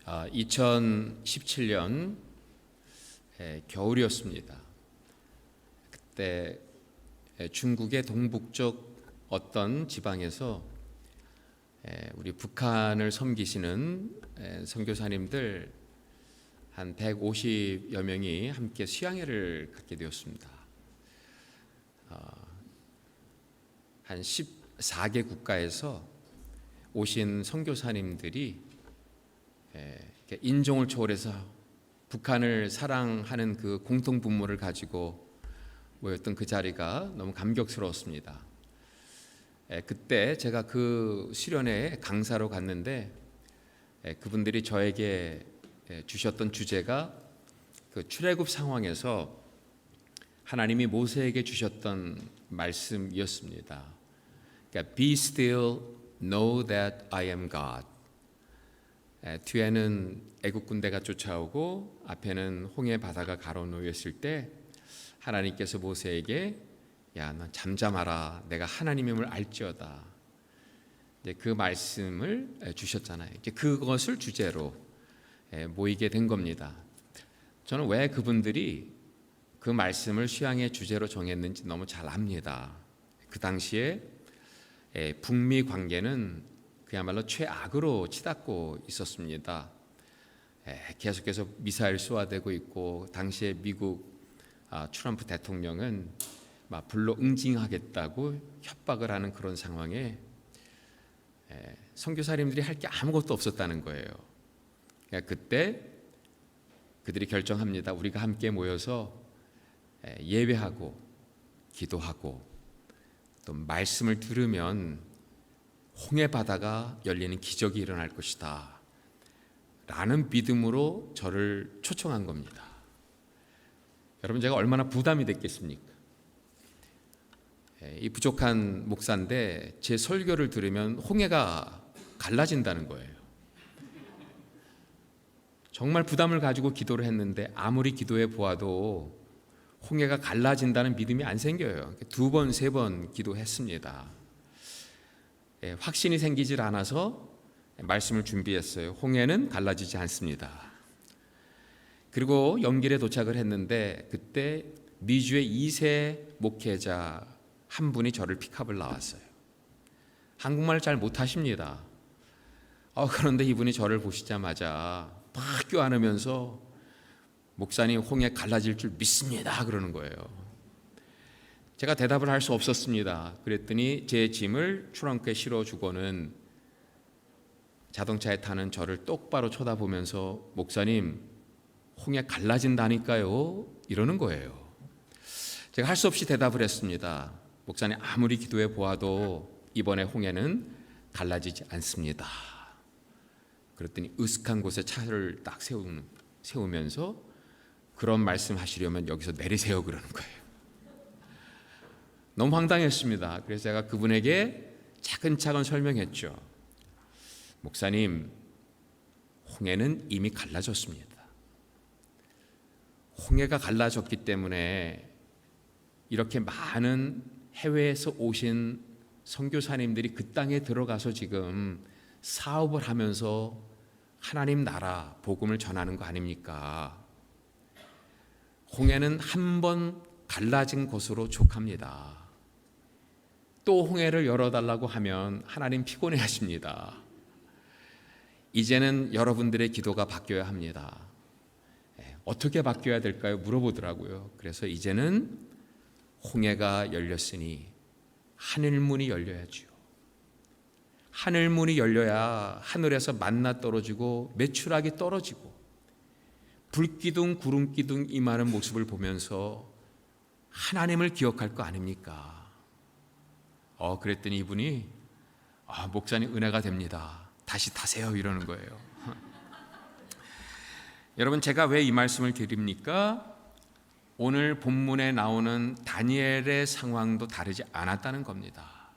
2017년 겨울이었습니다. 그때 중국의 동북쪽 어떤 지방에서 우리 북한을 섬기시는 선교사님들 한 150여 명이 함께 수양회를 갖게 되었습니다. 한 14개 국가에서 오신 선교사님들이 인종을 초월해서 북한을 사랑하는 그 공통 분모를 가지고 모였던 그 자리가 너무 감격스러웠습니다. 그때 제가 그 수련회에 강사로 갔는데 그분들이 저에게 주셨던 주제가 그 출애굽 상황에서 하나님이 모세에게 주셨던 말씀이었습니다. 그러니까 Be still, know that I am God. 뒤에는 애국 군대가 쫓아오고 앞에는 홍해 바다가 가로놓였을 때 하나님께서 모세에게 야, 너 잠잠하라. 내가 하나님임을 알지어다. 이제 그 말씀을 주셨잖아요. 이제 그것을 주제로 모이게 된 겁니다. 저는 왜 그분들이 그 말씀을 수양의 주제로 정했는지 너무 잘 압니다. 그 당시에 북미 관계는 그야말로 최악으로 치닫고 있었습니다. 계속해서 미사일 쏘아대고 있고 당시에 미국 트럼프 대통령은 불로 응징하겠다고 협박을 하는 그런 상황에 선교사님들이 할 게 아무것도 없었다는 거예요. 그때 그들이 결정합니다. 우리가 함께 모여서 예배하고 기도하고 또 말씀을 들으면 홍해 바다가 열리는 기적이 일어날 것이다 라는 믿음으로 저를 초청한 겁니다. 여러분, 제가 얼마나 부담이 됐겠습니까? 이 부족한 목사인데 제 설교를 들으면 홍해가 갈라진다는 거예요. 정말 부담을 가지고 기도를 했는데 아무리 기도해 보아도 홍해가 갈라진다는 믿음이 안 생겨요. 2번, 3번 기도했습니다. 확신이 생기질 않아서 말씀을 준비했어요. 홍해는 갈라지지 않습니다. 그리고 영길에 도착을 했는데 그때 미주의 2세 목회자 한 분이 저를 픽업을 나왔어요. 한국말 잘 못하십니다. 그런데 이분이 저를 보시자마자 막 껴안으면서 목사님, 홍해 갈라질 줄 믿습니다 그러는 거예요. 제가 대답을 할 수 없었습니다. 그랬더니 제 짐을 트렁크에 실어주고는 자동차에 타는 저를 똑바로 쳐다보면서 목사님, 홍해 갈라진다니까요 이러는 거예요. 제가 할 수 없이 대답을 했습니다. 목사님, 아무리 기도해 보아도 이번에 홍해는 갈라지지 않습니다. 그랬더니 으슥한 곳에 차를 딱 세우면서 그런 말씀하시려면 여기서 내리세요 그러는 거예요. 너무 황당했습니다. 그래서 제가 그분에게 차근차근 설명했죠. 목사님, 홍해는 이미 갈라졌습니다. 홍해가 갈라졌기 때문에 이렇게 많은 해외에서 오신 선교사님들이 그 땅에 들어가서 지금 사업을 하면서 하나님 나라 복음을 전하는 거 아닙니까? 홍해는 한 번 갈라진 것으로 족합니다. 또 홍해를 열어달라고 하면 하나님 피곤해 하십니다. 이제는 여러분들의 기도가 바뀌어야 합니다. 어떻게 바뀌어야 될까요? 물어보더라고요. 그래서 이제는 홍해가 열렸으니 하늘문이 열려야죠. 하늘문이 열려야 하늘에서 만나 떨어지고 메추라기 떨어지고 불기둥 구름기둥 임하는 모습을 보면서 하나님을 기억할 거 아닙니까? 그랬더니 이분이 목사님 은혜가 됩니다. 다시 타세요 이러는 거예요. 여러분, 제가 왜 이 말씀을 드립니까? 오늘 본문에 나오는 다니엘의 상황도 다르지 않았다는 겁니다.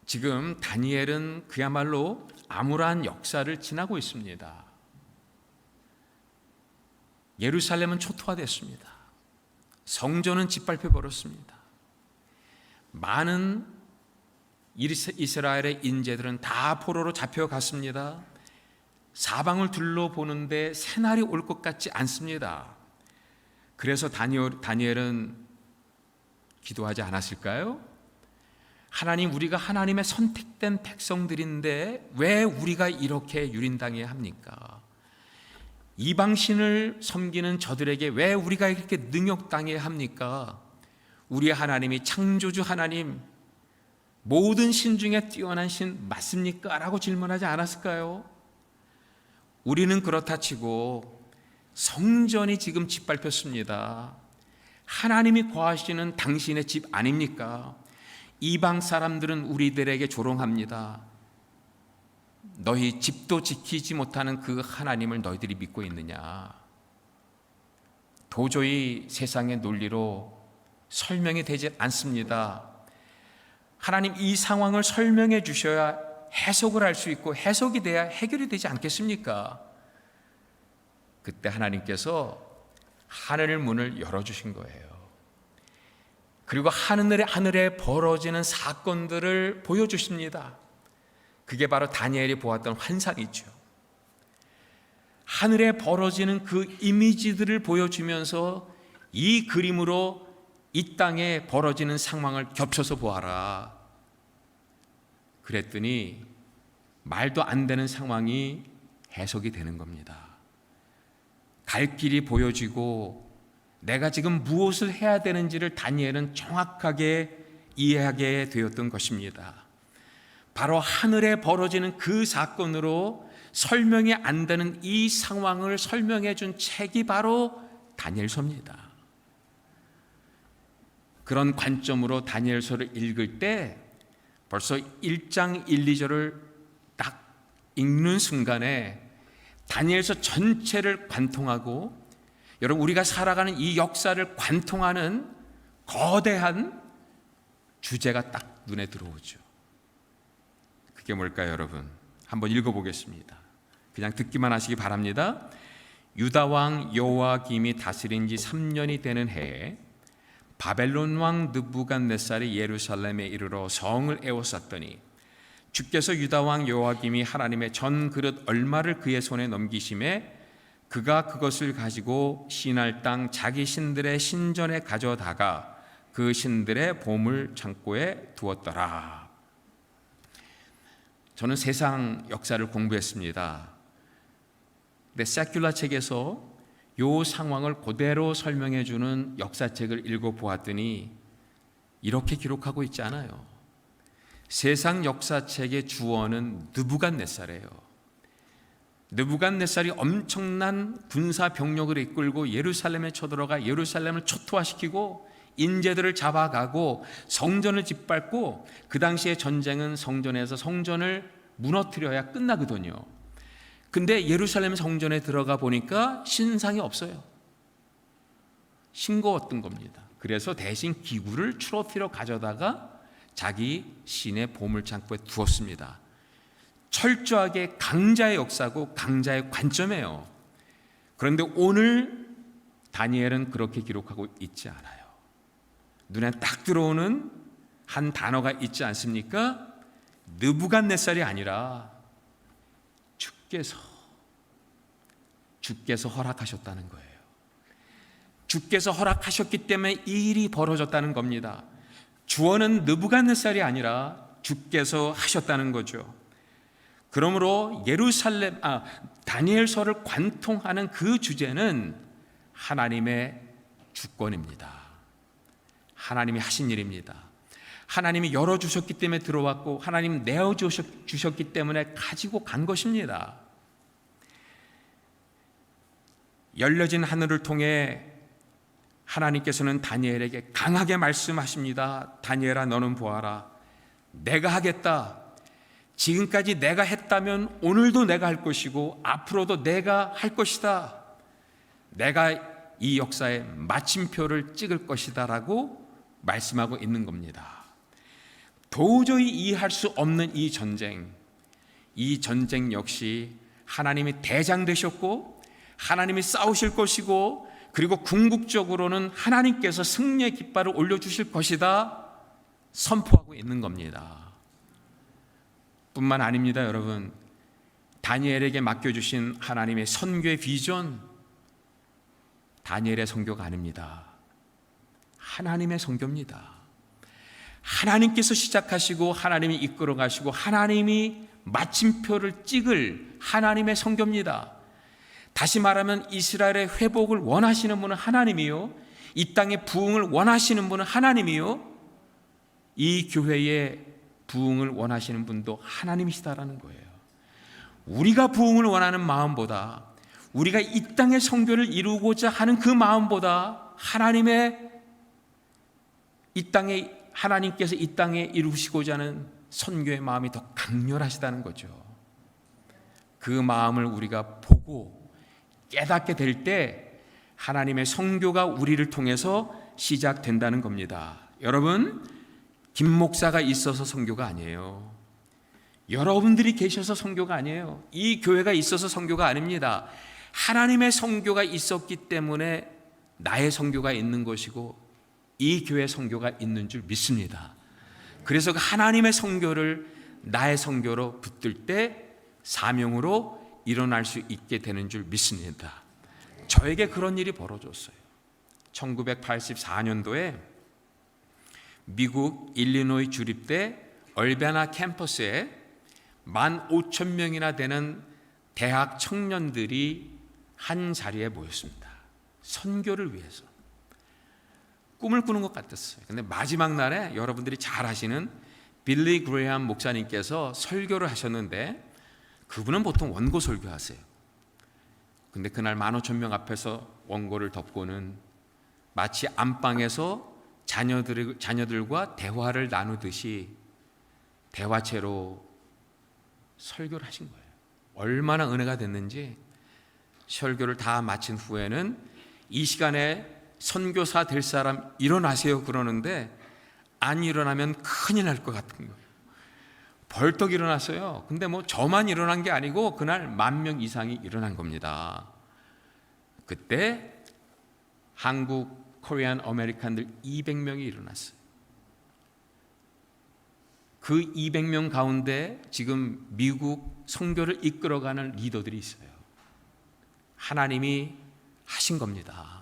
지금 다니엘은 그야말로 암울한 역사를 지나고 있습니다. 예루살렘은 초토화됐습니다. 성전은 짓밟혀 버렸습니다. 많은 이스라엘의 인재들은 다 포로로 잡혀갔습니다. 사방을 둘러보는데 새날이 올 것 같지 않습니다. 그래서 다니엘은 기도하지 않았을까요? 하나님, 우리가 하나님의 선택된 백성들인데 왜 우리가 이렇게 유린당해야 합니까? 이방신을 섬기는 저들에게 왜 우리가 이렇게 능욕당해야 합니까? 우리 하나님이 창조주 하나님, 모든 신 중에 뛰어난 신 맞습니까? 라고 질문하지 않았을까요? 우리는 그렇다 치고 성전이 지금 짓밟혔습니다. 하나님이 거하시는 당신의 집 아닙니까? 이방 사람들은 우리들에게 조롱합니다. 너희 집도 지키지 못하는 그 하나님을 너희들이 믿고 있느냐? 도저히 세상의 논리로 설명이 되지 않습니다. 하나님, 이 상황을 설명해 주셔야 해석을 할 수 있고 해석이 돼야 해결이 되지 않겠습니까? 그때 하나님께서 하늘 문을 열어주신 거예요. 그리고 하늘에 벌어지는 사건들을 보여주십니다. 그게 바로 다니엘이 보았던 환상이죠. 하늘에 벌어지는 그 이미지들을 보여주면서 이 그림으로 이 땅에 벌어지는 상황을 겹쳐서 보아라. 그랬더니 말도 안 되는 상황이 해석이 되는 겁니다. 갈 길이 보여지고 내가 지금 무엇을 해야 되는지를 다니엘은 정확하게 이해하게 되었던 것입니다. 바로 하늘에 벌어지는 그 사건으로 설명이 안 되는 이 상황을 설명해 준 책이 바로 다니엘서입니다. 그런 관점으로 다니엘서를 읽을 때 벌써 1장 1, 2절을 딱 읽는 순간에 다니엘서 전체를 관통하고, 여러분, 우리가 살아가는 이 역사를 관통하는 거대한 주제가 딱 눈에 들어오죠. 그게 뭘까요, 여러분? 한번 읽어보겠습니다. 그냥 듣기만 하시기 바랍니다. 유다 왕 여호야김이 다스린 지 3년이 되는 해에 바벨론 왕 느부갓네살이 예루살렘에 이르러 성을 에워쌌더니 주께서 유다 왕 여호야김이 하나님의 전 그릇 얼마를 그의 손에 넘기심에 그가 그것을 가지고 시날 땅 자기 신들의 신전에 가져다가 그 신들의 보물 창고에 두었더라. 저는 세상 역사를 공부했습니다. 근데 세큘라 책에서 이 상황을 그대로 설명해 주는 역사책을 읽어보았더니 이렇게 기록하고 있지 않아요. 세상 역사책의 주어는 느부갓네살이에요. 느부갓네살이 엄청난 군사 병력을 이끌고 예루살렘에 쳐들어가 예루살렘을 초토화시키고 인재들을 잡아가고 성전을 짓밟고, 그 당시의 전쟁은 성전에서 성전을 무너뜨려야 끝나거든요. 근데 예루살렘 성전에 들어가 보니까 신상이 없어요. 싱거웠던 겁니다. 그래서 대신 기구를 추러뜨려 가져다가 자기 신의 보물창고에 두었습니다. 철저하게 강자의 역사고 강자의 관점이에요. 그런데 오늘 다니엘은 그렇게 기록하고 있지 않아요. 눈에 딱 들어오는 한 단어가 있지 않습니까? 느부갓네살이 아니라 주께서 허락하셨다는 거예요. 주께서 허락하셨기 때문에 이 일이 벌어졌다는 겁니다. 주어는 느부갓네살이 아니라 주께서 하셨다는 거죠. 그러므로 다니엘서를 관통하는 그 주제는 하나님의 주권입니다. 하나님이 하신 일입니다. 하나님이 열어주셨기 때문에 들어왔고, 하나님 내어주셨기 때문에 가지고 간 것입니다. 열려진 하늘을 통해 하나님께서는 다니엘에게 강하게 말씀하십니다. 다니엘아, 너는 보아라. 내가 하겠다. 지금까지 내가 했다면 오늘도 내가 할 것이고 앞으로도 내가 할 것이다. 내가 이 역사에 마침표를 찍을 것이다 라고 말씀하고 있는 겁니다. 도저히 이해할 수 없는 이 전쟁 역시 하나님이 대장 되셨고 하나님이 싸우실 것이고, 그리고 궁극적으로는 하나님께서 승리의 깃발을 올려주실 것이다 선포하고 있는 겁니다. 뿐만 아닙니다. 여러분, 다니엘에게 맡겨주신 하나님의 선교의 비전, 다니엘의 선교가 아닙니다. 하나님의 선교입니다. 하나님께서 시작하시고 하나님이 이끌어 가시고 하나님이 마침표를 찍을 하나님의 선교입니다. 다시 말하면 이스라엘의 회복을 원하시는 분은 하나님이요, 이 땅의 부흥을 원하시는 분은 하나님이요, 이 교회의 부흥을 원하시는 분도 하나님이시다라는 거예요. 우리가 부흥을 원하는 마음보다, 우리가 이 땅의 선교를 이루고자 하는 그 마음보다 하나님께서 이 땅에 이루시고자 하는 선교의 마음이 더 강렬하시다는 거죠. 그 마음을 우리가 보고 깨닫게 될 때 하나님의 선교가 우리를 통해서 시작된다는 겁니다. 여러분, 김 목사가 있어서 선교가 아니에요. 여러분들이 계셔서 선교가 아니에요. 이 교회가 있어서 선교가 아닙니다. 하나님의 선교가 있었기 때문에 나의 선교가 있는 것이고 이 교회 선교가 있는 줄 믿습니다. 그래서 그 하나님의 선교를 나의 선교로 붙들 때 사명으로 일어날 수 있게 되는 줄 믿습니다. 저에게 그런 일이 벌어졌어요. 1984년도에 미국 일리노이 주립대 얼베나 캠퍼스에 15,000명이나 되는 대학 청년들이 한 자리에 모였습니다. 선교를 위해서. 꿈을 꾸는 것 같았어요. 근데 마지막 날에 여러분들이 잘 아시는 빌리 그레이엄 목사님께서 설교를 하셨는데, 그분은 보통 원고 설교하세요. 근데 그날 15,000명 앞에서 원고를 덮고는 마치 안방에서 자녀들과 대화를 나누듯이 대화체로 설교를 하신 거예요. 얼마나 은혜가 됐는지. 설교를 다 마친 후에는 이 시간에 선교사 될 사람 일어나세요 그러는데 안 일어나면 큰일 날 것 같은 거예요. 벌떡 일어났어요. 근데 뭐 저만 일어난 게 아니고 그날 10,000명 이상이 일어난 겁니다. 그때 한국 코리안 아메리칸들 200명이 일어났어요. 그 200명 가운데 지금 미국 선교를 이끌어가는 리더들이 있어요. 하나님이 하신 겁니다.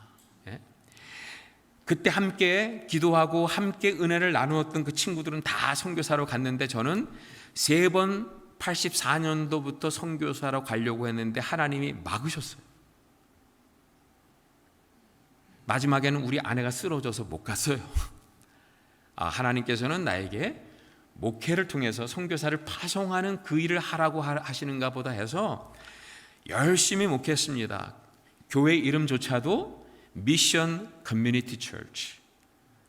그때 함께 기도하고 함께 은혜를 나누었던 그 친구들은 다 선교사로 갔는데 저는 3번 84년도부터 선교사로 가려고 했는데 하나님이 막으셨어요. 마지막에는 우리 아내가 쓰러져서 못 갔어요. 하나님께서는 나에게 목회를 통해서 선교사를 파송하는 그 일을 하라고 하시는가 보다 해서 열심히 목회했습니다. 교회 이름조차도 미션 커뮤니티 처치,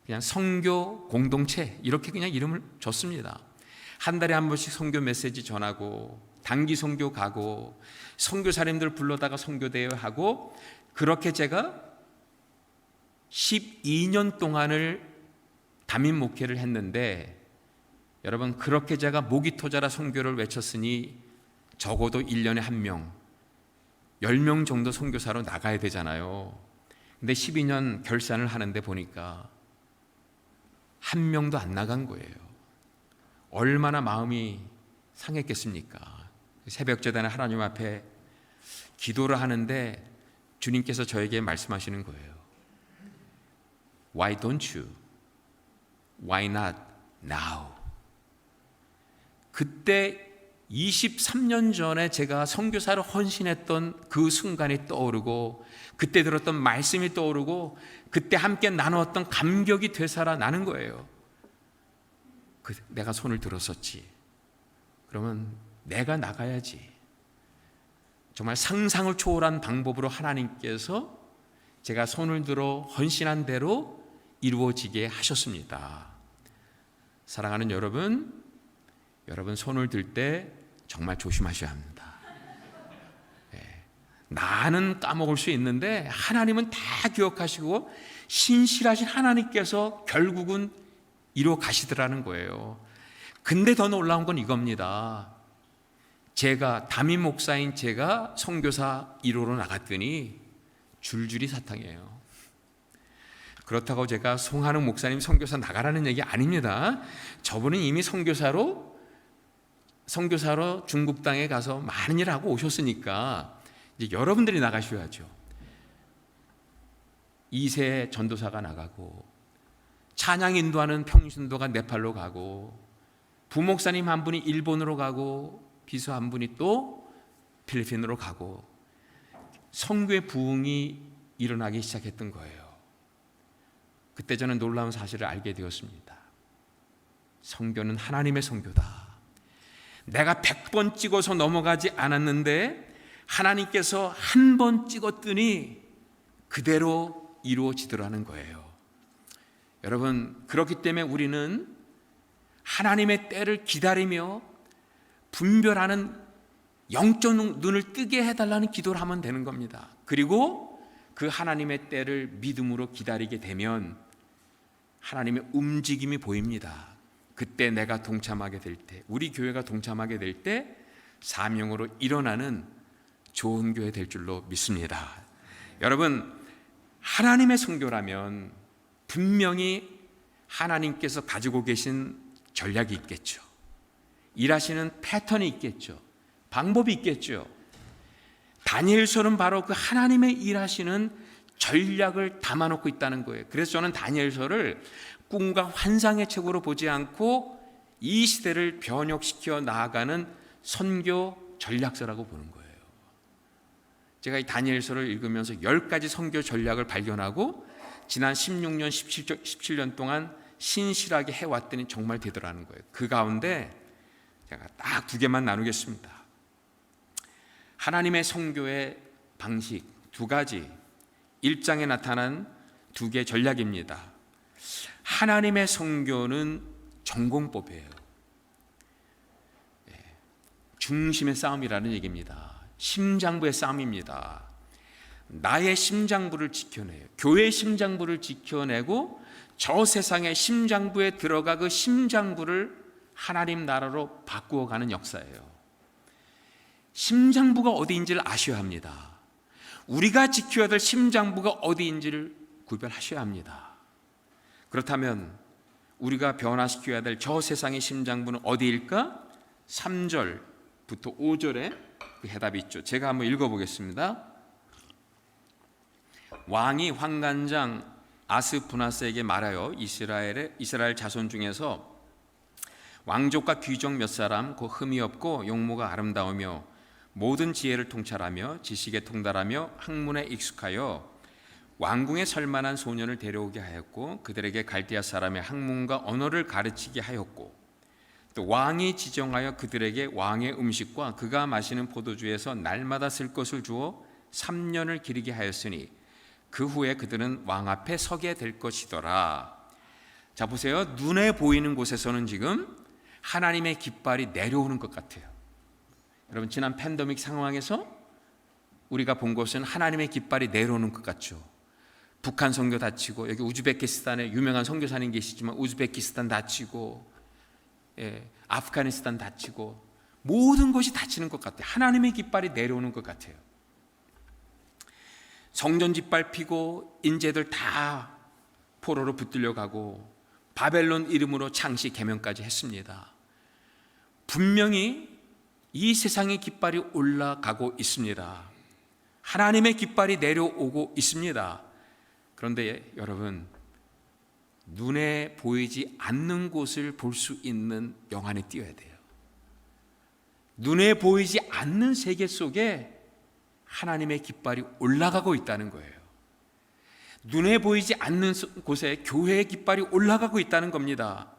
그냥 선교 공동체 이렇게 그냥 이름을 줬습니다. 한 달에 한 번씩 선교 메시지 전하고 단기 선교 가고 선교사님들 불러다가 선교 대회하고, 그렇게 제가 12년 동안을 담임 목회를 했는데, 여러분, 그렇게 제가 목이 터져라 선교를 외쳤으니 적어도 1년에 1명, 10명 정도 선교사로 나가야 되잖아요. 근데 12년 결산을 하는데 보니까 1명도 안 나간 거예요. 얼마나 마음이 상했겠습니까? 새벽 제단에 하나님 앞에 기도를 하는데 주님께서 저에게 말씀하시는 거예요. Why don't you? Why not now? 그때 23년 전에 제가 선교사로 헌신했던 그 순간이 떠오르고, 그때 들었던 말씀이 떠오르고, 그때 함께 나누었던 감격이 되살아나는 거예요. 내가 손을 들었었지. 그러면 내가 나가야지. 정말 상상을 초월한 방법으로 하나님께서 제가 손을 들어 헌신한 대로 이루어지게 하셨습니다. 사랑하는 여러분 손을 들 때 정말 조심하셔야 합니다. 나는 까먹을 수 있는데 하나님은 다 기억하시고 신실하신 하나님께서 결국은 이루어 가시더라는 거예요. 근데 더 놀라운 건 이겁니다. 제가 담임 목사인 제가 선교사 1호로 나갔더니 줄줄이 사탕이에요. 그렇다고 제가 송한웅 목사님 선교사 나가라는 얘기 아닙니다. 저분은 이미 선교사로 선교사로 중국 땅에 가서 많은 일을 하고 오셨으니까 이제 여러분들이 나가셔야죠. 2세 전도사가 나가고, 찬양 인도하는 평신도가 네팔로 가고, 부목사님 한 분이 일본으로 가고, 비서 한 분이 또 필리핀으로 가고, 선교의 부흥이 일어나기 시작했던 거예요. 그때 저는 놀라운 사실을 알게 되었습니다. 선교는 하나님의 선교다. 내가 100번 찍어서 넘어가지 않았는데 하나님께서 한 번 찍었더니 그대로 이루어지더라는 거예요. 여러분, 그렇기 때문에 우리는 하나님의 때를 기다리며 분별하는 영적 눈을 뜨게 해달라는 기도를 하면 되는 겁니다. 그리고 그 하나님의 때를 믿음으로 기다리게 되면 하나님의 움직임이 보입니다. 그때 내가 동참하게 될 때, 우리 교회가 동참하게 될 때 사명으로 일어나는 좋은 교회 될 줄로 믿습니다. 여러분, 하나님의 선교라면 분명히 하나님께서 가지고 계신 전략이 있겠죠. 일하시는 패턴이 있겠죠. 방법이 있겠죠. 다니엘서는 바로 그 하나님의 일하시는 전략을 담아놓고 있다는 거예요. 그래서 저는 다니엘서를 꿈과 환상의 책으로 보지 않고 이 시대를 변혁시켜 나아가는 선교 전략서라고 보는 거예요. 제가 이 다니엘서를 읽으면서 10가지 선교 전략을 발견하고 지난 16년, 17년 동안 신실하게 해왔더니 정말 되더라는 거예요. 그 가운데 제가 딱 2개만 나누겠습니다. 하나님의 선교의 방식 2가지, 1장에 나타난 2개 전략입니다. 하나님의 선교는 전공법이에요. 중심의 싸움이라는 얘기입니다. 심장부의 싸움입니다. 나의 심장부를 지켜내요. 교회의 심장부를 지켜내고 저 세상의 심장부에 들어가 그 심장부를 하나님 나라로 바꾸어가는 역사예요. 심장부가 어디인지를 아셔야 합니다. 우리가 지켜야 될 심장부가 어디인지를 구별하셔야 합니다. 그렇다면 우리가 변화시켜야 될 저 세상의 심장부는 어디일까? 3절부터 5절에 그 해답이 있죠. 제가 한번 읽어보겠습니다. 왕이 환관장 아스푸나스에게 말하여 이스라엘 자손 중에서 왕족과 귀족 몇 사람, 그 흠이 없고 용모가 아름다우며 모든 지혜를 통찰하며 지식에 통달하며 학문에 익숙하여 왕궁에 설만한 소년을 데려오게 하였고 그들에게 갈대아 사람의 학문과 언어를 가르치게 하였고 또 왕이 지정하여 그들에게 왕의 음식과 그가 마시는 포도주에서 날마다 쓸 것을 주어 3년을 기르게 하였으니 그 후에 그들은 왕 앞에 서게 될 것이더라. 자, 보세요. 눈에 보이는 곳에서는 지금 하나님의 깃발이 내려오는 것 같아요. 여러분, 지난 팬데믹 상황에서 우리가 본 것은 하나님의 깃발이 내려오는 것 같죠. 북한 선교 다치고, 여기 우즈베키스탄에 유명한 선교사님 계시지만 우즈베키스탄 다치고, 아프가니스탄 다치고, 모든 것이 다치는 것 같아요. 하나님의 깃발이 내려오는 것 같아요. 성전 짓밟히고 인재들 다 포로로 붙들려 가고 바벨론 이름으로 창시 개명까지 했습니다. 분명히 이 세상의 깃발이 올라가고 있습니다. 하나님의 깃발이 내려오고 있습니다. 그런데 여러분, 눈에 보이지 않는 곳을 볼 수 있는 영안에 띄어야 돼요. 눈에 보이지 않는 세계 속에 하나님의 깃발이 올라가고 있다는 거예요. 눈에 보이지 않는 곳에 교회의 깃발이 올라가고 있다는 겁니다.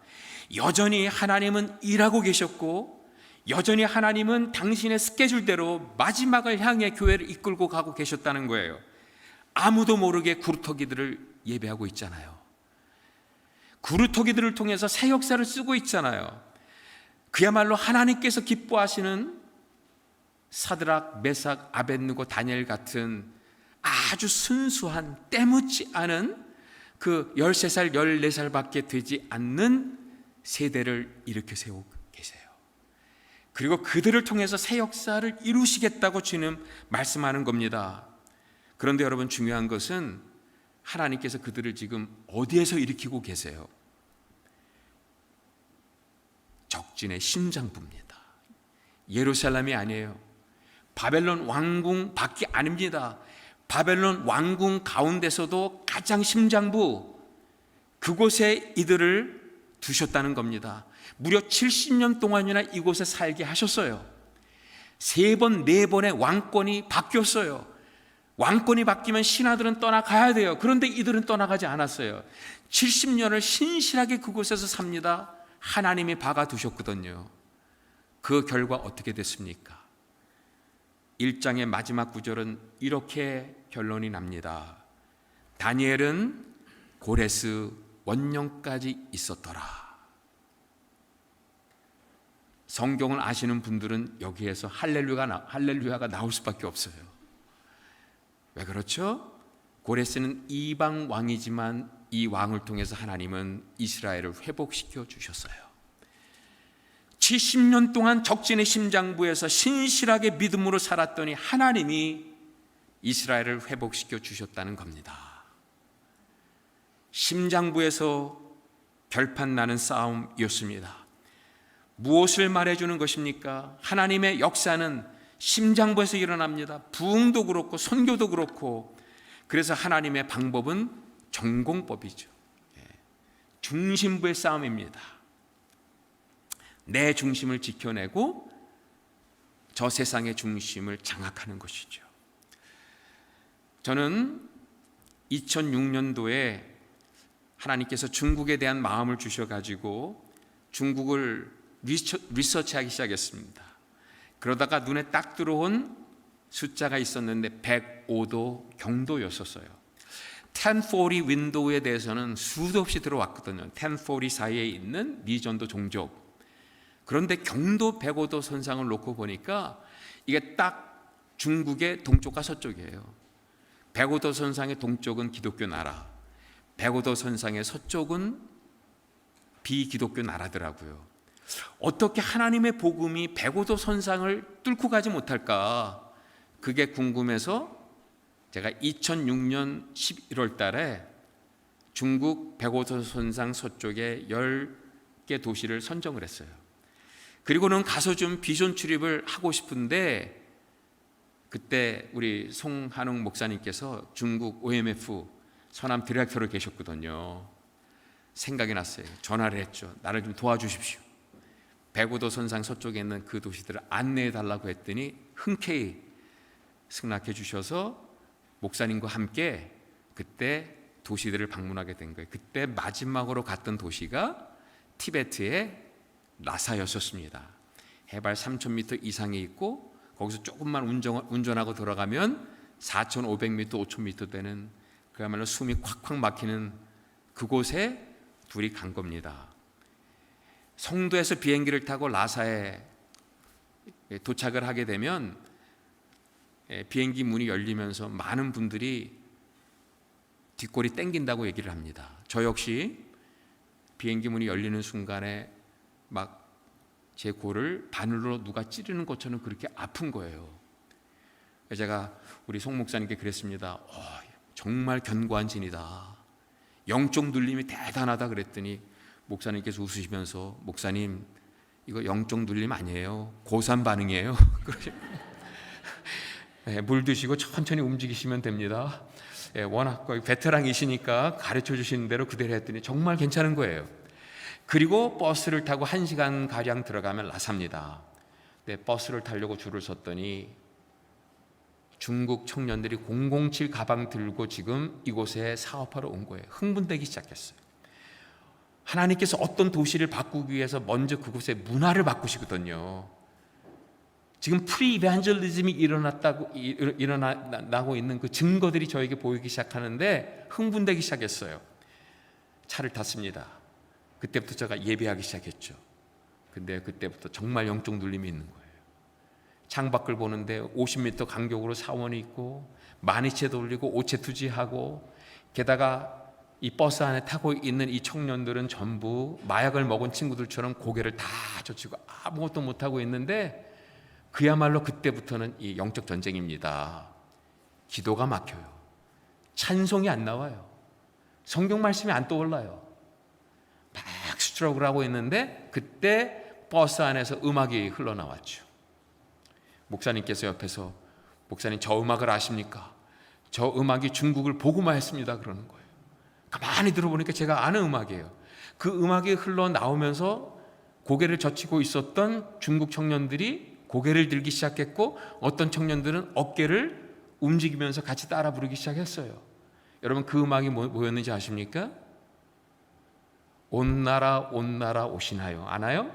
여전히 하나님은 일하고 계셨고 여전히 하나님은 당신의 스케줄대로 마지막을 향해 교회를 이끌고 가고 계셨다는 거예요. 아무도 모르게 구루터기들을 예배하고 있잖아요. 구루터기들을 통해서 새 역사를 쓰고 있잖아요. 그야말로 하나님께서 기뻐하시는 사드락, 메삭, 아벳느고, 다니엘 같은 아주 순수한 때묻지 않은 그 13살, 14살밖에 되지 않는 세대를 일으켜 세우고 계세요. 그리고 그들을 통해서 새 역사를 이루시겠다고 주님 말씀하는 겁니다. 그런데 여러분, 중요한 것은 하나님께서 그들을 지금 어디에서 일으키고 계세요? 적진의 심장부입니다. 예루살렘이 아니에요. 바벨론 왕궁 밖이 아닙니다. 바벨론 왕궁 가운데서도 가장 심장부, 그곳에 이들을 두셨다는 겁니다. 무려 70년 동안이나 이곳에 살게 하셨어요. 3번, 4번의 왕권이 바뀌었어요. 왕권이 바뀌면 신하들은 떠나가야 돼요. 그런데 이들은 떠나가지 않았어요. 70년을 신실하게 그곳에서 삽니다. 하나님이 박아두셨거든요. 그 결과 어떻게 됐습니까? 1장의 마지막 구절은 이렇게 결론이 납니다. 다니엘은 고레스 원년까지 있었더라. 성경을 아시는 분들은 여기에서 할렐루야가 나올 수밖에 없어요. 왜 그렇죠? 고레스는 이방 왕이지만 이 왕을 통해서 하나님은 이스라엘을 회복시켜 주셨어요. 70년 동안 적진의 심장부에서 신실하게 믿음으로 살았더니 하나님이 이스라엘을 회복시켜 주셨다는 겁니다. 심장부에서 결판 나는 싸움이었습니다. 무엇을 말해주는 것입니까? 하나님의 역사는 심장부에서 일어납니다. 부흥도 그렇고 선교도 그렇고. 그래서 하나님의 방법은 전공법이죠. 중심부의 싸움입니다. 내 중심을 지켜내고 저 세상의 중심을 장악하는 것이죠. 저는 2006년도에 하나님께서 중국에 대한 마음을 주셔가지고 중국을 리서치하기 시작했습니다. 그러다가 눈에 딱 들어온 숫자가 있었는데 105도 경도였었어요. 1040 윈도우에 대해서는 수도 없이 들어왔거든요. 1040 사이에 있는 미전도 종족. 그런데 경도 105도 선상을 놓고 보니까 이게 딱 중국의 동쪽과 서쪽이에요. 105도 선상의 동쪽은 기독교 나라, 105도 선상의 서쪽은 비기독교 나라더라고요. 어떻게 하나님의 복음이 105도 선상을 뚫고 가지 못할까? 그게 궁금해서 제가 2006년 11월 달에 중국 105도 선상 서쪽에 10개 도시를 선정을 했어요. 그리고는 가서 좀 비전 출입을 하고 싶은데 그때 우리 송한웅 목사님께서 중국 OMF 서남 디렉터로 계셨거든요. 생각이 났어요. 전화를 했죠. 나를 좀 도와주십시오. 105도 선상 서쪽에 있는 그 도시들을 안내해 달라고 했더니 흔쾌히 승낙해 주셔서 목사님과 함께 그때 도시들을 방문하게 된 거예요. 그때 마지막으로 갔던 도시가 티베트의 라사였었습니다. 해발 3,000m 이상이 있고 거기서 조금만 운전하고 들어가면 4,500m, 5,000m 되는 그야말로 숨이 콱콱 막히는 그곳에 둘이 간 겁니다. 성도에서 비행기를 타고 라사에 도착을 하게 되면 비행기 문이 열리면서 많은 분들이 뒷골이 땡긴다고 얘기를 합니다. 저 역시 비행기 문이 열리는 순간에 막 제 골을 바늘로 누가 찌르는 것처럼 그렇게 아픈 거예요. 제가 우리 송 목사님께 그랬습니다. 정말 견고한 진이다. 영적 눌림이 대단하다 그랬더니 목사님께서 웃으시면서 목사님 이거 영적 눌림 아니에요. 고산 반응이에요. 물 드시고 천천히 움직이시면 됩니다. 워낙 베테랑이시니까 가르쳐 주시는 대로 그대로 했더니 정말 괜찮은 거예요. 그리고 버스를 타고 1시간 가량 들어가면 라사입니다. 버스를 타려고 줄을 섰더니 중국 청년들이 007 가방 들고 지금 이곳에 사업하러 온 거예요. 흥분되기 시작했어요. 하나님께서 어떤 도시를 바꾸기 위해서 먼저 그곳의 문화를 바꾸시거든요. 지금 프리-이반젤리즘이 일어나고 있는 그 증거들이 저에게 보이기 시작하는데 흥분되기 시작했어요. 차를 탔습니다. 그때부터 제가 예배하기 시작했죠. 근데 그때부터 정말 영적 눌림이 있는 거예요. 창밖을 보는데 50m 간격으로 사원이 있고 만이채 돌리고 오체 투지하고 게다가 이 버스 안에 타고 있는 이 청년들은 전부 마약을 먹은 친구들처럼 고개를 다 젖히고 아무것도 못하고 있는데 그야말로 그때부터는 이 영적 전쟁입니다. 기도가 막혀요. 찬송이 안 나와요. 성경 말씀이 안 떠올라요. 막 스트러글 하고 있는데 그때 버스 안에서 음악이 흘러나왔죠. 목사님께서 옆에서 목사님 저 음악을 아십니까? 저 음악이 중국을 복음화했습니다 그러는 거예요. 가만히 들어보니까 제가 아는 음악이에요. 그 음악이 흘러나오면서 고개를 젖히고 있었던 중국 청년들이 고개를 들기 시작했고 어떤 청년들은 어깨를 움직이면서 같이 따라 부르기 시작했어요. 여러분 그 음악이 뭐였는지 아십니까? 온 나라 오시나요? 아나요?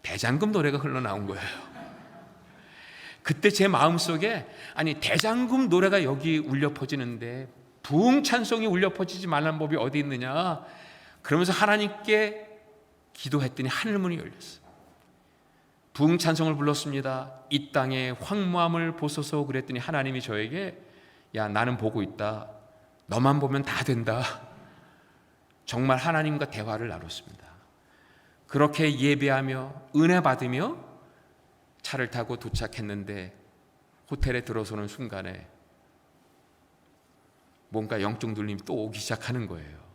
대장금 노래가 흘러나온 거예요. 그때 제 마음속에 아니 대장금 노래가 여기 울려 퍼지는데 부흥 찬송이 울려 퍼지지 말라는 법이 어디 있느냐 그러면서 하나님께 기도했더니 하늘문이 열렸어요. 부흥 찬송을 불렀습니다. 이 땅의 황무함을 보소서 그랬더니 하나님이 저에게 야 나는 보고 있다. 너만 보면 다 된다. 정말 하나님과 대화를 나눴습니다. 그렇게 예배하며 은혜 받으며 차를 타고 도착했는데 호텔에 들어서는 순간에 뭔가 영적 눌림이 또 오기 시작하는 거예요.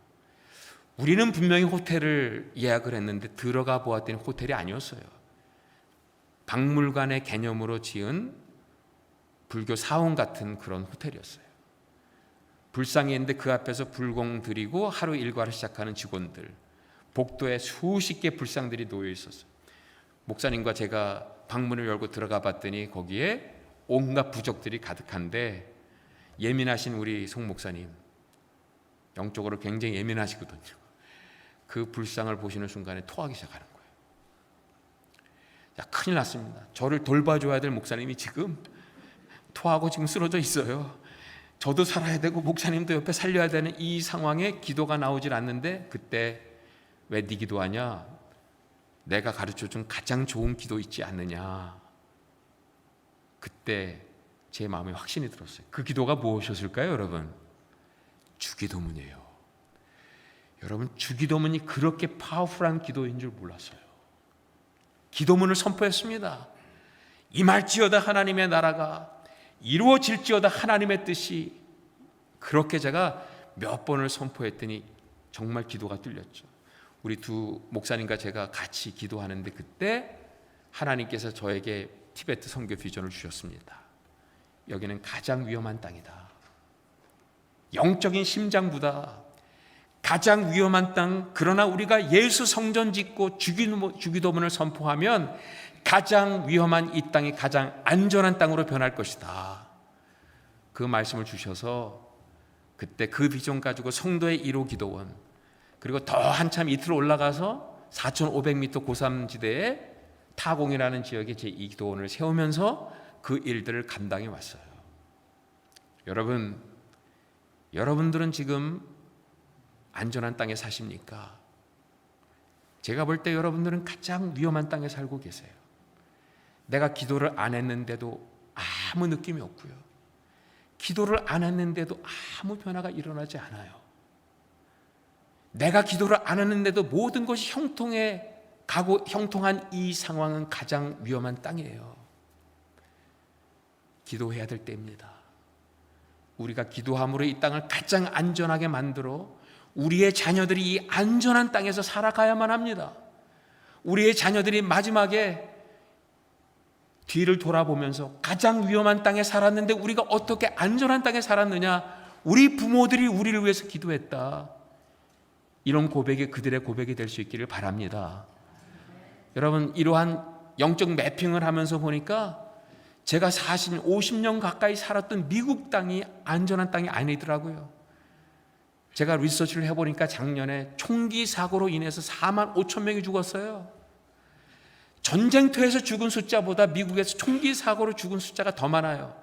우리는 분명히 호텔을 예약을 했는데 들어가 보았더니 호텔이 아니었어요. 박물관의 개념으로 지은 불교 사원 같은 그런 호텔이었어요. 불상이 있는데 그 앞에서 불공 드리고 하루 일과를 시작하는 직원들, 복도에 수십 개 불상들이 놓여 있었어요. 목사님과 제가 방문을 열고 들어가 봤더니 거기에 온갖 부적들이 가득한데 예민하신 우리 송 목사님, 영적으로 굉장히 예민하시거든요. 그 불상을 보시는 순간에 토하기 시작하는 거예요. 야, 큰일 났습니다. 저를 돌봐줘야 될 목사님이 지금 토하고 지금 쓰러져 있어요. 저도 살아야 되고 목사님도 옆에 살려야 되는 이 상황에 기도가 나오질 않는데 그때 왜 네 기도하냐? 내가 가르쳐준 가장 좋은 기도 있지 않느냐? 그때 제 마음에 확신이 들었어요. 그 기도가 무엇이었을까요, 여러분? 주기도문이에요. 여러분, 주기도문이 그렇게 파워풀한 기도인 줄 몰랐어요. 기도문을 선포했습니다. 임할지어다 하나님의 나라가 이루어질지어다 하나님의 뜻이. 그렇게 제가 몇 번을 선포했더니 정말 기도가 뚫렸죠. 우리 두 목사님과 제가 같이 기도하는데 그때 하나님께서 저에게 티베트 선교 비전을 주셨습니다. 여기는 가장 위험한 땅이다. 영적인 심장부다. 가장 위험한 땅. 그러나 우리가 예수 성전 짓고 주기도문을 선포하면 가장 위험한 이 땅이 가장 안전한 땅으로 변할 것이다. 그 말씀을 주셔서 그때 그 비전 가지고 성도의 1호 기도원, 그리고 더 한참 밑으로 올라가서 4,500m 고산지대에 타공이라는 지역에 제2 기도원을 세우면서 그 일들을 감당해 왔어요. 여러분들은 지금 안전한 땅에 사십니까? 제가 볼 때 여러분들은 가장 위험한 땅에 살고 계세요. 내가 기도를 안 했는데도 아무 느낌이 없고요. 기도를 안 했는데도 아무 변화가 일어나지 않아요. 내가 기도를 안 했는데도 모든 것이 형통한 이 상황은 가장 위험한 땅이에요. 기도해야 될 때입니다. 우리가 기도함으로 이 땅을 가장 안전하게 만들어 우리의 자녀들이 이 안전한 땅에서 살아가야만 합니다. 우리의 자녀들이 마지막에 뒤를 돌아보면서 가장 위험한 땅에 살았는데 우리가 어떻게 안전한 땅에 살았느냐? 우리 부모들이 우리를 위해서 기도했다. 이런 고백이 그들의 고백이 될 수 있기를 바랍니다. 여러분, 이러한 영적 매핑을 하면서 보니까 제가 50년 가까이 살았던 미국 땅이 안전한 땅이 아니더라고요. 제가 리서치를 해보니까 작년에 총기 사고로 인해서 4만 5천 명이 죽었어요. 전쟁터에서 죽은 숫자보다 미국에서 총기 사고로 죽은 숫자가 더 많아요.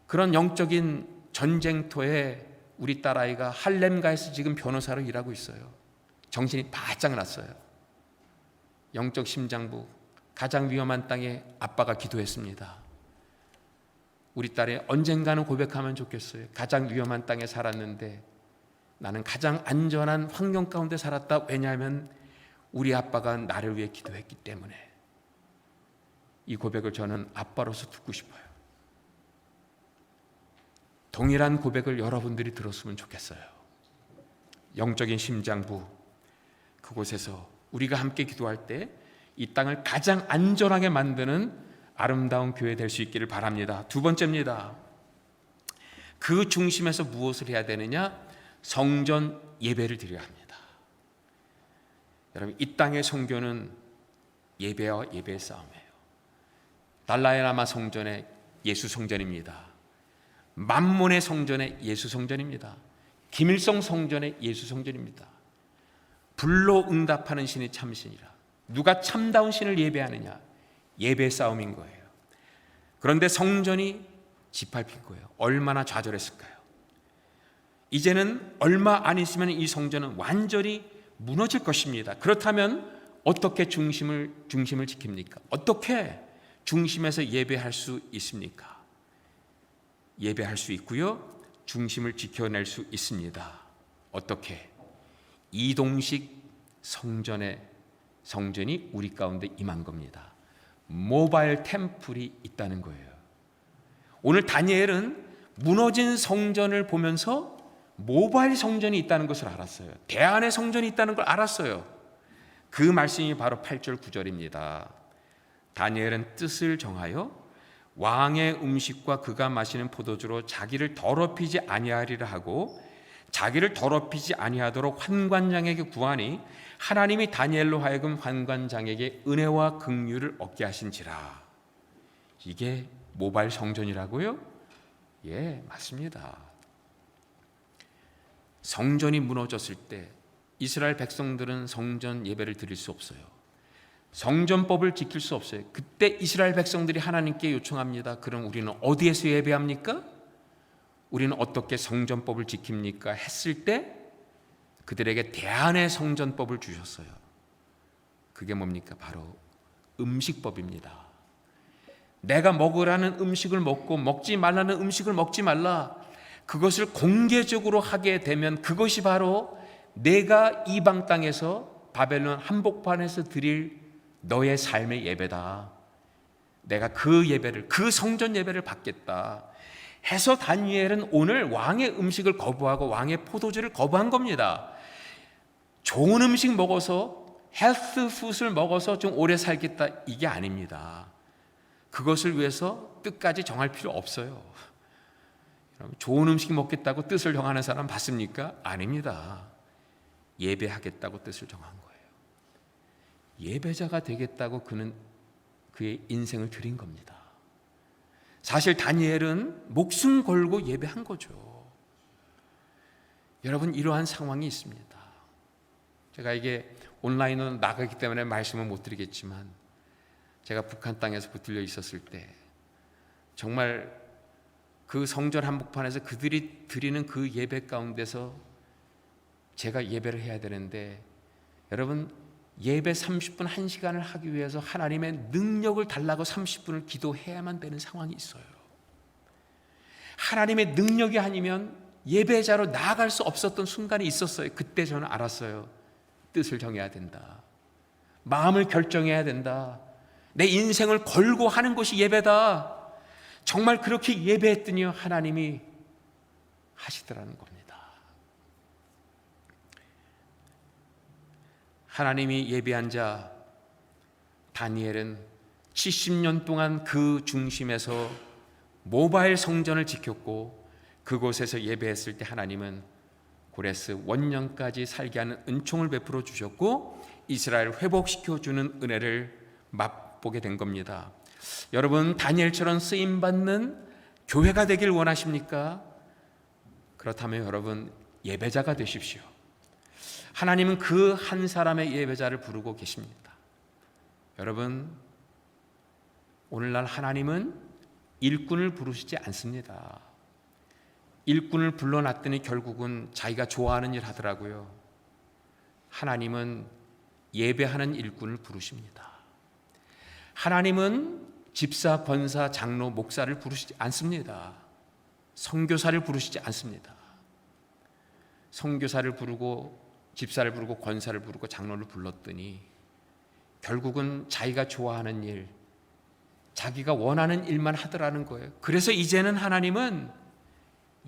그런 영적인 전쟁터에 우리 딸아이가 할렘가에서 지금 변호사로 일하고 있어요. 정신이 바짝 났어요. 영적 심장부, 가장 위험한 땅에 아빠가 기도했습니다. 우리 딸이 언젠가는 고백하면 좋겠어요. 가장 위험한 땅에 살았는데 나는 가장 안전한 환경 가운데 살았다. 왜냐하면 우리 아빠가 나를 위해 기도했기 때문에. 이 고백을 저는 아빠로서 듣고 싶어요. 동일한 고백을 여러분들이 들었으면 좋겠어요. 영적인 심장부, 그곳에서 우리가 함께 기도할 때 이 땅을 가장 안전하게 만드는 아름다운 교회 될 수 있기를 바랍니다. 두 번째입니다. 그 중심에서 무엇을 해야 되느냐? 성전 예배를 드려야 합니다. 여러분, 이 땅의 성교는 예배와 예배의 싸움이에요. 달라이라마 성전의 예수 성전입니다. 만몬의 성전의 예수 성전입니다. 김일성 성전의 예수 성전입니다. 불로 응답하는 신이 참신이라. 누가 참다운 신을 예배하느냐? 예배 싸움인 거예요. 그런데 성전이 짓밟힌 거예요. 얼마나 좌절했을까요? 이제는 얼마 안 있으면 이 성전은 완전히 무너질 것입니다. 그렇다면 어떻게 중심을 지킵니까? 어떻게 중심에서 예배할 수 있습니까? 예배할 수 있고요, 중심을 지켜낼 수 있습니다. 어떻게? 이동식 성전이 우리 가운데 임한 겁니다. 모바일 템플이 있다는 거예요. 오늘 다니엘은 무너진 성전을 보면서 모바일 성전이 있다는 것을 알았어요. 대안의 성전이 있다는 걸 알았어요. 그 말씀이 바로 8절 9절입니다. 다니엘은 뜻을 정하여 왕의 음식과 그가 마시는 포도주로 자기를 더럽히지 아니하리라 하고 자기를 더럽히지 아니하도록 환관장에게 구하니 하나님이 다니엘로 하여금 환관장에게 은혜와 긍휼을 얻게 하신지라. 이게 모바일 성전이라고요? 예, 맞습니다. 성전이 무너졌을 때 이스라엘 백성들은 성전 예배를 드릴 수 없어요. 성전법을 지킬 수 없어요. 그때 이스라엘 백성들이 하나님께 요청합니다. 그럼 우리는 어디에서 예배합니까? 우리는 어떻게 성전법을 지킵니까? 했을 때 그들에게 대안의 성전법을 주셨어요. 그게 뭡니까? 바로 음식법입니다. 내가 먹으라는 음식을 먹고 먹지 말라는 음식을 먹지 말라. 그것을 공개적으로 하게 되면 그것이 바로 내가 이방 땅에서 바벨론 한복판에서 드릴 너의 삶의 예배다. 내가 그 예배를, 그 성전 예배를 받겠다 해서 다니엘은 오늘 왕의 음식을 거부하고 왕의 포도주를 거부한 겁니다. 좋은 음식 먹어서 헬스푸드를 먹어서 좀 오래 살겠다, 이게 아닙니다. 그것을 위해서 뜻까지 정할 필요 없어요. 좋은 음식 먹겠다고 뜻을 정하는 사람 봤습니까? 아닙니다. 예배하겠다고 뜻을 정한 거예요. 예배자가 되겠다고 그는 그의 인생을 드린 겁니다. 사실 다니엘은 목숨 걸고 예배한 거죠. 여러분, 이러한 상황이 있습니다. 제가 이게 온라인으로 나가기 때문에 말씀을 못 드리겠지만 제가 북한 땅에서 붙들려 있었을 때 정말 그 성전 한복판에서 그들이 드리는 그 예배 가운데서 제가 예배를 해야 되는데, 여러분, 예배 30분 1시간을 하기 위해서 하나님의 능력을 달라고 30분을 기도해야만 되는 상황이 있어요. 하나님의 능력이 아니면 예배자로 나아갈 수 없었던 순간이 있었어요. 그때 저는 알았어요. 뜻을 정해야 된다. 마음을 결정해야 된다. 내 인생을 걸고 하는 것이 예배다. 정말 그렇게 예배했더니 하나님이 하시더라는 겁니다. 하나님이 예배한 자 다니엘은 70년 동안 그 중심에서 모바일 성전을 지켰고 그곳에서 예배했을 때 하나님은 고레스 원년까지 살게 하는 은총을 베풀어 주셨고 이스라엘을 회복시켜주는 은혜를 맛보게 된 겁니다. 여러분, 다니엘처럼 쓰임받는 교회가 되길 원하십니까? 그렇다면 여러분, 예배자가 되십시오. 하나님은 그 한 사람의 예배자를 부르고 계십니다. 여러분, 오늘날 하나님은 일꾼을 부르시지 않습니다. 일꾼을 불러놨더니 결국은 자기가 좋아하는 일 하더라고요. 하나님은 예배하는 일꾼을 부르십니다. 하나님은 집사, 권사, 장로, 목사를 부르시지 않습니다. 선교사를 부르시지 않습니다. 선교사를 부르고 집사를 부르고 권사를 부르고 장로를 불렀더니 결국은 자기가 좋아하는 일, 자기가 원하는 일만 하더라는 거예요. 그래서 이제는 하나님은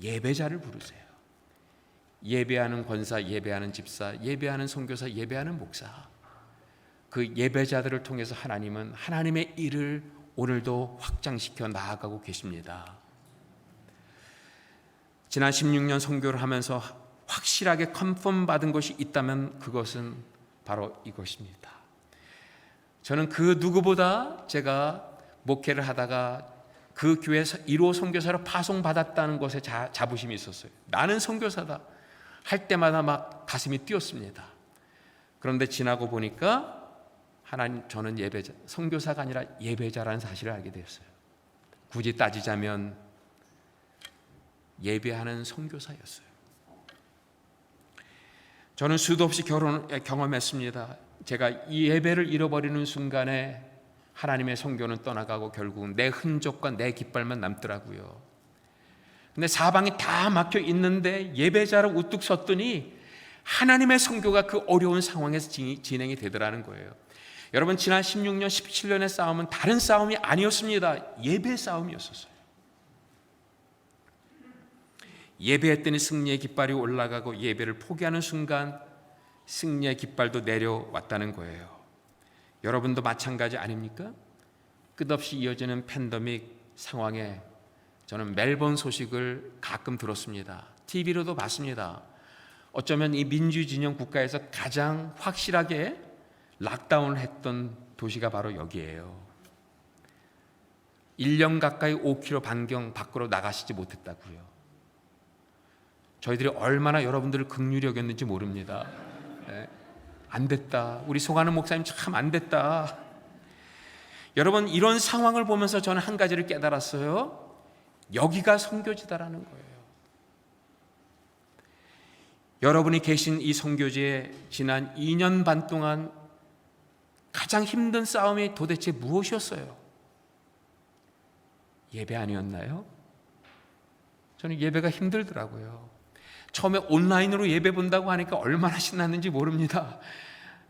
예배자를 부르세요. 예배하는 권사, 예배하는 집사, 예배하는 선교사, 예배하는 목사, 그 예배자들을 통해서 하나님은 하나님의 일을 오늘도 확장시켜 나아가고 계십니다. 지난 16년 선교를 하면서 확실하게 컨펌 받은 것이 있다면 그것은 바로 이것입니다. 저는 그 누구보다 제가 목회를 하다가 그 교회에서 1호 선교사로 파송받았다는 것에 자부심이 있었어요. 나는 선교사다 할 때마다 막 가슴이 뛰었습니다. 그런데 지나고 보니까 하나님, 저는 예배자, 선교사가 아니라 예배자라는 사실을 알게 되었어요. 굳이 따지자면 예배하는 선교사였어요. 저는 수도 없이 경험했습니다. 제가 이 예배를 잃어버리는 순간에 하나님의 선교는 떠나가고 결국은 내 흔적과 내 깃발만 남더라고요. 근데 사방이 다 막혀 있는데 예배자로 우뚝 섰더니 하나님의 선교가 그 어려운 상황에서 진행이 되더라는 거예요. 여러분, 지난 16년, 17년의 싸움은 다른 싸움이 아니었습니다. 예배 싸움이었어요. 예배했더니 승리의 깃발이 올라가고 예배를 포기하는 순간 승리의 깃발도 내려왔다는 거예요. 여러분도 마찬가지 아닙니까? 끝없이 이어지는 팬데믹 상황에 저는 멜번 소식을 가끔 들었습니다. TV로도 봤습니다. 어쩌면 이 민주진영 국가에서 가장 확실하게 락다운을 했던 도시가 바로 여기예요. 1년 가까이 5km 반경 밖으로 나가시지 못했다고요. 저희들이 얼마나 여러분들을 긍휼히 여겼는지 모릅니다. 네. 안 됐다. 우리 송하는 목사님 참 안 됐다. 여러분, 이런 상황을 보면서 저는 한 가지를 깨달았어요. 여기가 선교지다라는 거예요. 여러분이 계신 이 선교지에 지난 2년 반 동안 가장 힘든 싸움이 도대체 무엇이었어요? 예배 아니었나요? 저는 예배가 힘들더라고요. 처음에 온라인으로 예배 본다고 하니까 얼마나 신났는지 모릅니다.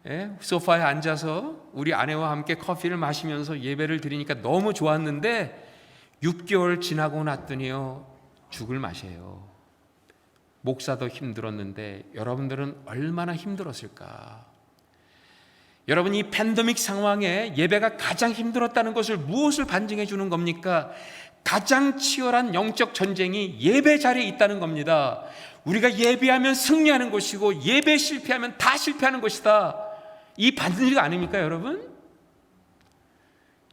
예? 소파에 앉아서 우리 아내와 함께 커피를 마시면서 예배를 드리니까 너무 좋았는데 6개월 지나고 났더니요, 죽을 맛이에요. 목사도 힘들었는데 여러분들은 얼마나 힘들었을까? 여러분, 이 팬데믹 상황에 예배가 가장 힘들었다는 것을 무엇을 반증해 주는 겁니까? 가장 치열한 영적 전쟁이 예배 자리에 있다는 겁니다. 우리가 예배하면 승리하는 것이고 예배 실패하면 다 실패하는 것이다. 이 반증이 아닙니까, 여러분?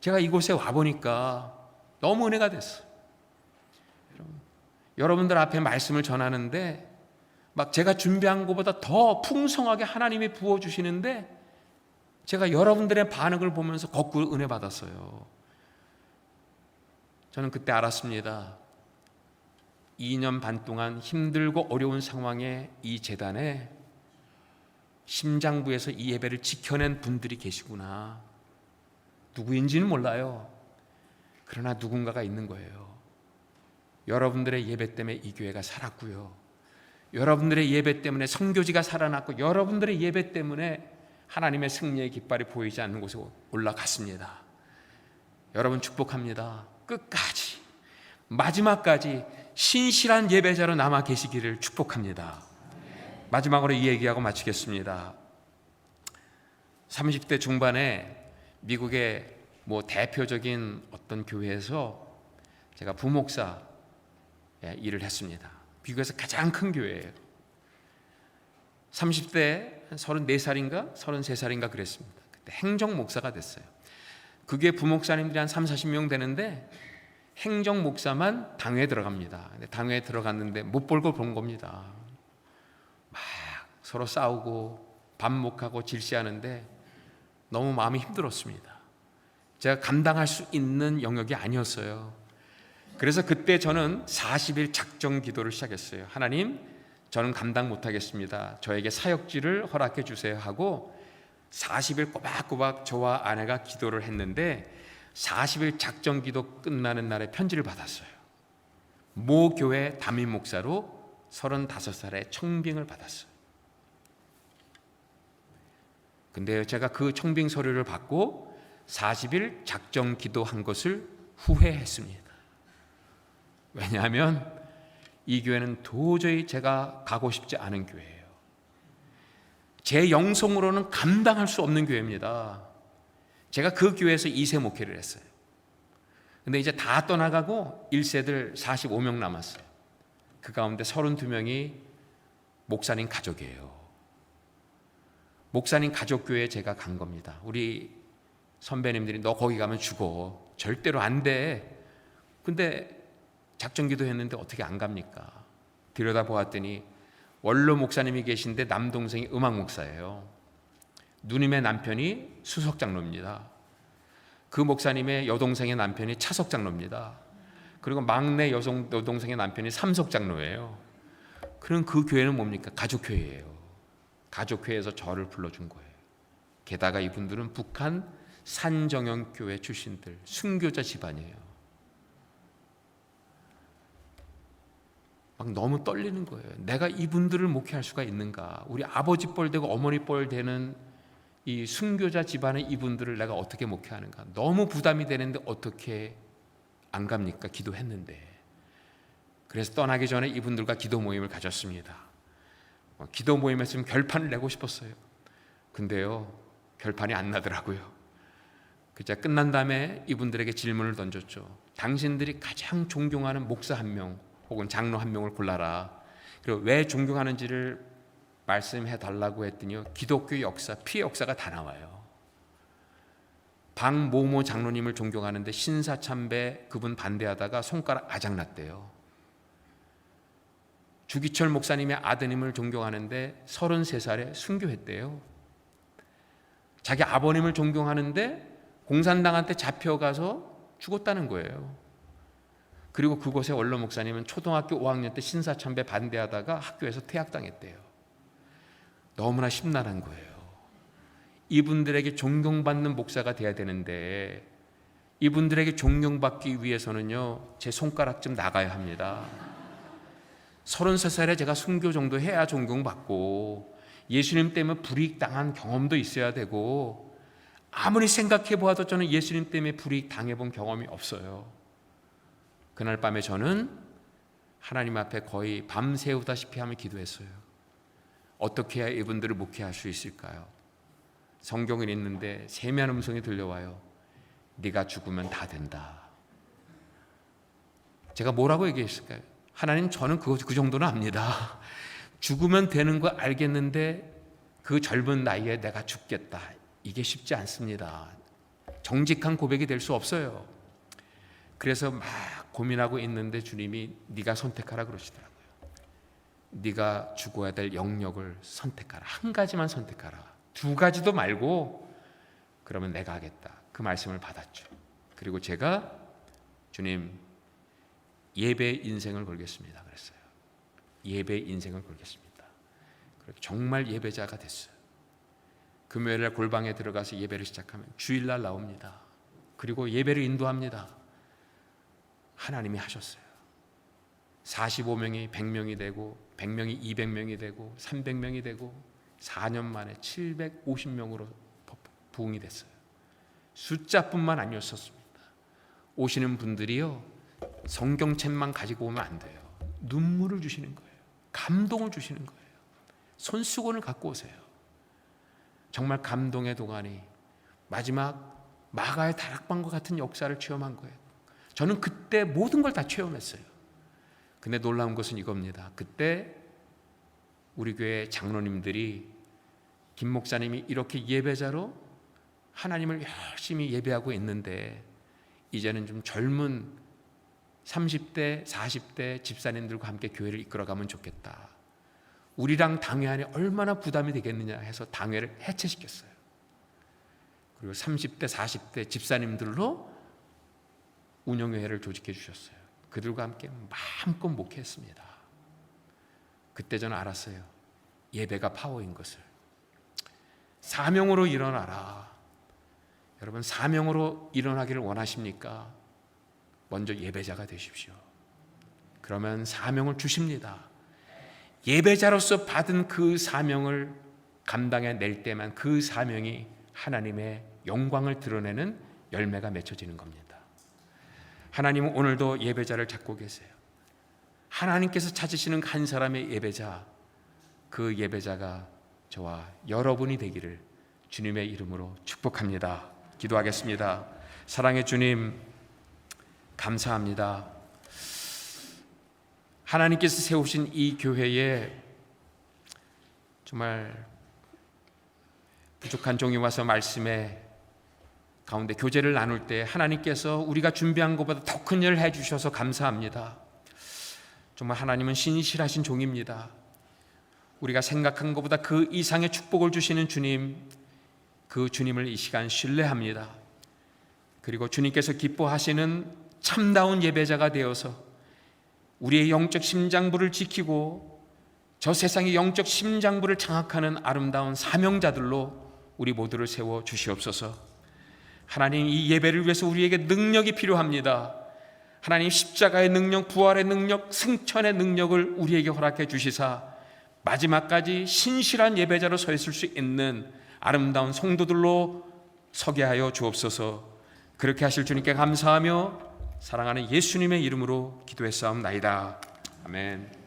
제가 이곳에 와보니까 너무 은혜가 됐어요. 여러분들 앞에 말씀을 전하는데 막 제가 준비한 것보다 더 풍성하게 하나님이 부어주시는데 제가 여러분들의 반응을 보면서 거꾸로 은혜 받았어요. 저는 그때 알았습니다. 2년 반 동안 힘들고 어려운 상황에 이 재단에 심장부에서 이 예배를 지켜낸 분들이 계시구나. 누구인지는 몰라요. 그러나 누군가가 있는 거예요. 여러분들의 예배 때문에 이 교회가 살았고요. 여러분들의 예배 때문에 선교지가 살아났고 여러분들의 예배 때문에 하나님의 승리의 깃발이 보이지 않는 곳에 올라갔습니다. 여러분 축복합니다. 끝까지 마지막까지 신실한 예배자로 남아 계시기를 축복합니다. 마지막으로 이 얘기하고 마치겠습니다. 30대 중반에 미국의 대표적인 어떤 교회에서 제가 부목사 일을 했습니다. 미국에서 가장 큰 교회예요. 30대 34살인가 33살인가 그랬습니다. 그때 행정목사가 됐어요. 그게 부목사님들이 한 30-40명 되는데 행정목사만 당회에 들어갑니다. 근데 당회에 들어갔는데 못 볼 걸 본 겁니다. 막 서로 싸우고 반목하고 질시하는데 너무 마음이 힘들었습니다. 제가 감당할 수 있는 영역이 아니었어요. 그래서 그때 저는 40일 작정 기도를 시작했어요. 하나님, 저는 감당 못하겠습니다. 저에게 사역지를 허락해 주세요 하고 40일 꼬박꼬박 저와 아내가 기도를 했는데 40일 작정 기도 끝나는 날에 편지를 받았어요. 모 교회 담임 목사로 35살에 청빙을 받았어요. 근데 제가 그 청빙 서류를 받고 40일 작정 기도한 것을 후회했습니다. 왜냐하면 이 교회는 도저히 제가 가고 싶지 않은 교회예요. 제 영성으로는 감당할 수 없는 교회입니다. 제가 그 교회에서 2세 목회를 했어요. 근데 이제 다 떠나가고 1세들 45명 남았어요. 그 가운데 32명이 목사님 가족이에요. 목사님 가족교회에 제가 간 겁니다. 우리 선배님들이 너 거기 가면 죽어. 절대로 안 돼. 근데 작전기도 했는데 어떻게 안 갑니까? 들여다보았더니 원로 목사님이 계신데 남동생이 음악 목사예요. 누님의 남편이 수석 장로입니다. 그 목사님의 여동생의 남편이 차석 장로입니다. 그리고 막내 여동생의 남편이 삼석 장로예요. 그럼 그 교회는 뭡니까? 가족교회예요. 가족회에서 저를 불러준 거예요. 게다가 이분들은 북한 산정형교회 출신들, 순교자 집안이에요. 막 너무 떨리는 거예요. 내가 이분들을 목회할 수가 있는가? 우리 아버지 뻘 되고 어머니 뻘 되는 이 순교자 집안의 이분들을 내가 어떻게 목회하는가? 너무 부담이 되는데 어떻게 안 갑니까? 기도했는데. 그래서 떠나기 전에 이분들과 기도 모임을 가졌습니다. 기도 모임에서 좀 결판을 내고 싶었어요. 근데요, 결판이 안 나더라고요. 그자 끝난 다음에 이분들에게 질문을 던졌죠. 당신들이 가장 존경하는 목사 한 명 혹은 장로 한 명을 골라라. 그리고 왜 존경하는지를 말씀해 달라고 했더니요, 기독교 역사, 피해 역사가 다 나와요. 박모모 장로님을 존경하는데 신사참배 그분 반대하다가 손가락 아작났대요. 주기철 목사님의 아드님을 존경하는데 33살에 순교했대요. 자기 아버님을 존경하는데 공산당한테 잡혀가서 죽었다는 거예요. 그리고 그곳의 원로 목사님은 초등학교 5학년 때 신사참배 반대하다가 학교에서 퇴학당했대요. 너무나 심란한 거예요. 이분들에게 존경받는 목사가 돼야 되는데 이분들에게 존경받기 위해서는요, 제 손가락 좀 나가야 합니다. 33살에 제가 순교 정도 해야 존경받고 예수님 때문에 불이익 당한 경험도 있어야 되고, 아무리 생각해 보아도 저는 예수님 때문에 불이익 당해본 경험이 없어요. 그날 밤에 저는 하나님 앞에 거의 밤새우다시피 하며 기도했어요. 어떻게 해야 이분들을 목회할 수 있을까요? 성경을 읽는데 세미한 음성이 들려와요. 네가 죽으면 다 된다. 제가 뭐라고 얘기했을까요? 하나님, 저는 그 정도는 압니다. 죽으면 되는 거 알겠는데 그 젊은 나이에 내가 죽겠다, 이게 쉽지 않습니다. 정직한 고백이 될 수 없어요. 그래서 막 고민하고 있는데 주님이 네가 선택하라 그러시더라고요. 네가 죽어야 될 영역을 선택하라. 한 가지만 선택하라. 두 가지도 말고 그러면 내가 하겠다. 그 말씀을 받았죠. 그리고 제가 주님, 예배 인생을 걸겠습니다 그랬어요. 예배 인생을 걸겠습니다. 그리고 정말 예배자가 됐어요. 금요일날 골방에 들어가서 예배를 시작하면 주일날 나옵니다. 그리고 예배를 인도합니다. 하나님이 하셨어요. 45명이 100명이 되고 100명이 200명이 되고 300명이 되고 4년 만에 750명으로 부흥이 됐어요. 숫자뿐만 아니었습니다. 오시는 분들이요, 성경책만 가지고 오면 안 돼요. 눈물을 주시는 거예요. 감동을 주시는 거예요. 손수건을 갖고 오세요. 정말 감동의 동안이 마지막 마가의 다락방과 같은 역사를 체험한 거예요. 저는 그때 모든 걸 다 체험했어요. 근데 놀라운 것은 이겁니다. 그때 우리 교회 장로님들이 김 목사님이 이렇게 예배자로 하나님을 열심히 예배하고 있는데 이제는 좀 젊은 30대, 40대 집사님들과 함께 교회를 이끌어가면 좋겠다. 우리랑 당회안이 얼마나 부담이 되겠느냐 해서 당회를 해체시켰어요. 그리고 30대, 40대 집사님들로 운영회를 조직해 주셨어요. 그들과 함께 마음껏 목회했습니다. 그때 저는 알았어요. 예배가 파워인 것을. 사명으로 일어나라. 여러분, 사명으로 일어나기를 원하십니까? 먼저 예배자가 되십시오. 그러면 사명을 주십니다. 예배자로서 받은 그 사명을 감당해낼 때만 그 사명이 하나님의 영광을 드러내는 열매가 맺혀지는 겁니다. 하나님은 오늘도 예배자를 찾고 계세요. 하나님께서 찾으시는 한 사람의 예배자, 그 예배자가 저와 여러분이 되기를 주님의 이름으로 축복합니다. 기도하겠습니다. 사랑의 주님, 감사합니다. 하나님께서 세우신 이 교회에 정말 부족한 종이 와서 말씀에 가운데 교제를 나눌 때 하나님께서 우리가 준비한 것보다 더 큰 일을 해주셔서 감사합니다. 정말 하나님은 신실하신 종입니다. 우리가 생각한 것보다 그 이상의 축복을 주시는 주님, 그 주님을 이 시간 신뢰합니다. 그리고 주님께서 기뻐하시는 참다운 예배자가 되어서 우리의 영적 심장부를 지키고 저 세상의 영적 심장부를 장악하는 아름다운 사명자들로 우리 모두를 세워 주시옵소서. 하나님, 이 예배를 위해서 우리에게 능력이 필요합니다. 하나님, 십자가의 능력, 부활의 능력, 승천의 능력을 우리에게 허락해 주시사 마지막까지 신실한 예배자로 서 있을 수 있는 아름다운 성도들로 서게 하여 주옵소서. 그렇게 하실 주님께 감사하며 사랑하는 예수님의 이름으로 기도했사옵나이다. 아멘.